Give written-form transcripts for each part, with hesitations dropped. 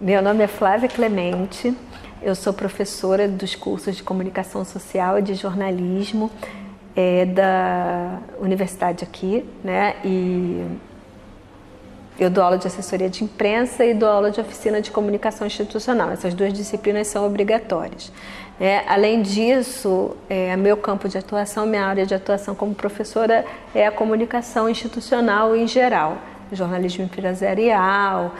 Meu nome é Flávia Clemente, eu sou professora dos cursos de Comunicação Social e de Jornalismo da universidade aqui, né? E eu dou aula de assessoria de imprensa e dou aula de oficina de comunicação institucional. Essas duas disciplinas são obrigatórias. Além disso, meu campo de atuação, minha área de atuação como professora é a comunicação institucional em geral. Jornalismo empresarial,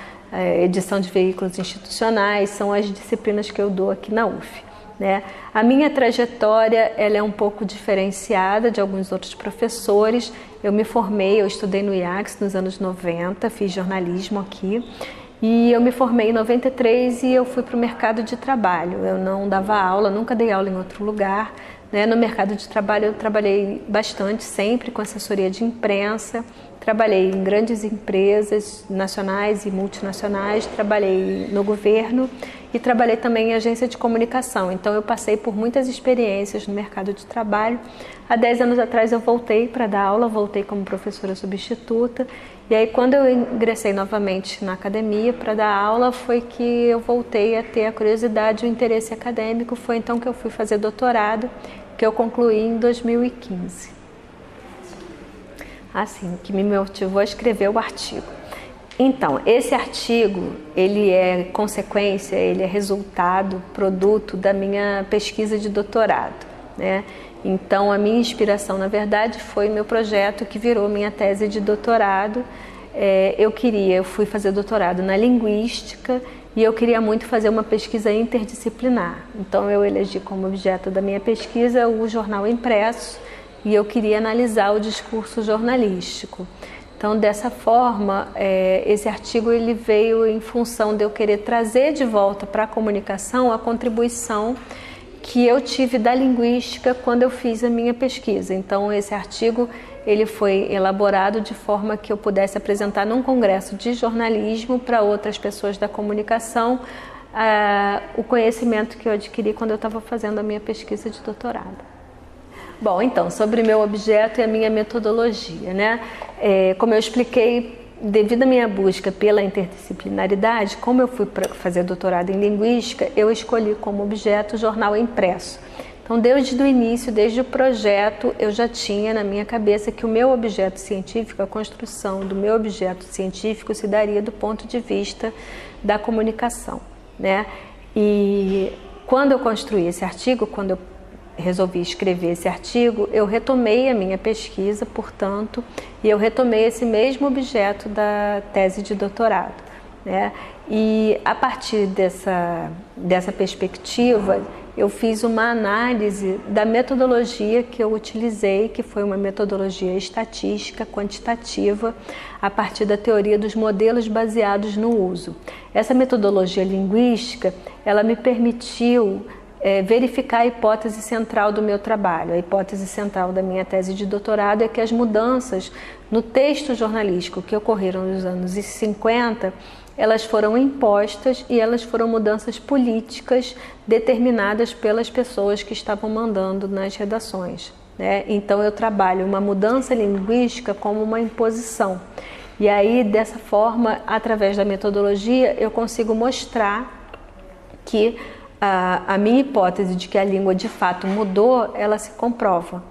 edição de veículos institucionais, são as disciplinas que eu dou aqui na UF. A minha trajetória ela é um pouco diferenciada de alguns outros professores. Eu me formei, eu estudei no IACS nos anos 90, fiz jornalismo aqui. E eu me formei em 93 e eu fui para o mercado de trabalho. Eu não dava aula, nunca dei aula em outro lugar. No mercado de trabalho eu trabalhei bastante, sempre com assessoria de imprensa. Trabalhei em grandes empresas nacionais e multinacionais, trabalhei no governo e trabalhei também em agência de comunicação. Então eu passei por muitas experiências no mercado de trabalho. Há 10 anos atrás eu voltei para dar aula, voltei como professora substituta. E aí quando eu ingressei novamente na academia para dar aula, foi que eu voltei a ter a curiosidade e o interesse acadêmico. Foi então que eu fui fazer doutorado, que eu concluí em 2015. Assim, que me motivou a escrever o artigo. Então, esse artigo, ele é consequência, ele é resultado, produto da minha pesquisa de doutorado, Então, a minha inspiração, na verdade, foi meu projeto que virou minha tese de doutorado. Eu fui fazer doutorado na linguística e eu queria muito fazer uma pesquisa interdisciplinar. Então, eu elegi como objeto da minha pesquisa o jornal impresso, e eu queria analisar o discurso jornalístico. Então, dessa forma, esse artigo ele veio em função de eu querer trazer de volta para a comunicação a contribuição que eu tive da linguística quando eu fiz a minha pesquisa. Então, esse artigo ele foi elaborado de forma que eu pudesse apresentar num congresso de jornalismo para outras pessoas da comunicação o conhecimento que eu adquiri quando eu estava fazendo a minha pesquisa de doutorado. Bom, então, sobre meu objeto e a minha metodologia, Como eu expliquei, devido à minha busca pela interdisciplinaridade, como eu fui para fazer doutorado em linguística, eu escolhi como objeto o jornal impresso. Então, desde o início, desde o projeto, eu já tinha na minha cabeça que o meu objeto científico, a construção do meu objeto científico se daria do ponto de vista da comunicação, E quando eu construí esse artigo, quando eu resolvi escrever esse artigo, eu retomei a minha pesquisa, portanto, e eu retomei esse mesmo objeto da tese de doutorado, E a partir dessa perspectiva, eu fiz uma análise da metodologia que eu utilizei, que foi uma metodologia estatística, quantitativa, a partir da teoria dos modelos baseados no uso. Essa metodologia linguística, ela me permitiu verificar a hipótese central do meu trabalho. A hipótese central da minha tese de doutorado é que as mudanças no texto jornalístico que ocorreram nos anos 50, elas foram impostas e elas foram mudanças políticas determinadas pelas pessoas que estavam mandando nas redações. Então eu trabalho uma mudança linguística como uma imposição. E aí, dessa forma, através da metodologia, eu consigo mostrar que a minha hipótese de que a língua de fato mudou, ela se comprova,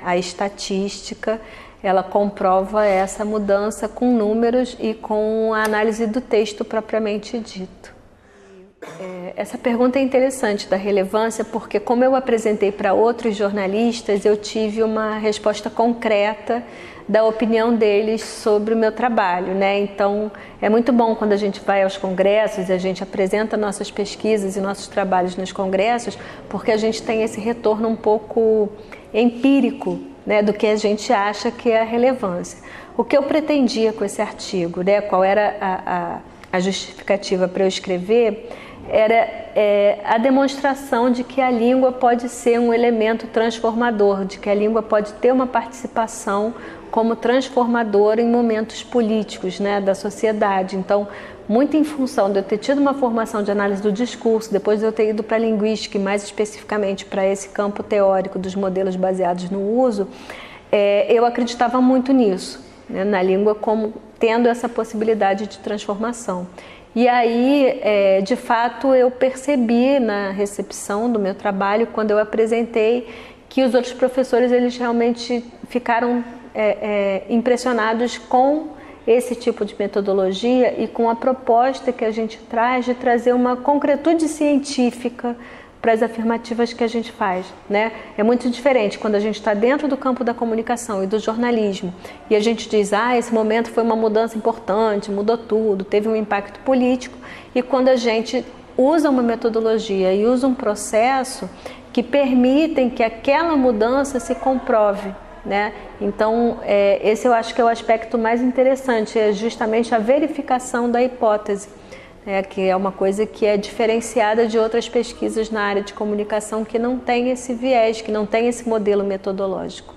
A estatística, ela comprova essa mudança com números e com a análise do texto propriamente dito. Essa pergunta é interessante da relevância, porque como eu apresentei para outros jornalistas, eu tive uma resposta concreta da opinião deles sobre o meu trabalho, Então, é muito bom quando a gente vai aos congressos e a gente apresenta nossas pesquisas e nossos trabalhos nos congressos, porque a gente tem esse retorno um pouco empírico, do que a gente acha que é a relevância. O que eu pretendia com esse artigo, qual era a justificativa para eu escrever, era a demonstração de que a língua pode ser um elemento transformador, de que a língua pode ter uma participação como transformadora em momentos políticos, da sociedade. Então, muito em função de eu ter tido uma formação de análise do discurso, depois de eu ter ido para a linguística e mais especificamente para esse campo teórico dos modelos baseados no uso, eu acreditava muito nisso, na língua como tendo essa possibilidade de transformação. E aí, de fato, eu percebi na recepção do meu trabalho, quando eu apresentei, que os outros professores eles realmente ficaram impressionados com esse tipo de metodologia e com a proposta que a gente traz de trazer uma concretude científica para as afirmativas que a gente faz, né? É muito diferente quando a gente está dentro do campo da comunicação e do jornalismo e a gente diz, esse momento foi uma mudança importante, mudou tudo, teve um impacto político, e quando a gente usa uma metodologia e usa um processo que permitem que aquela mudança se comprove, né? Então, esse eu acho que é o aspecto mais interessante, é justamente a verificação da hipótese, que é uma coisa que é diferenciada de outras pesquisas na área de comunicação que não tem esse viés, que não tem esse modelo metodológico.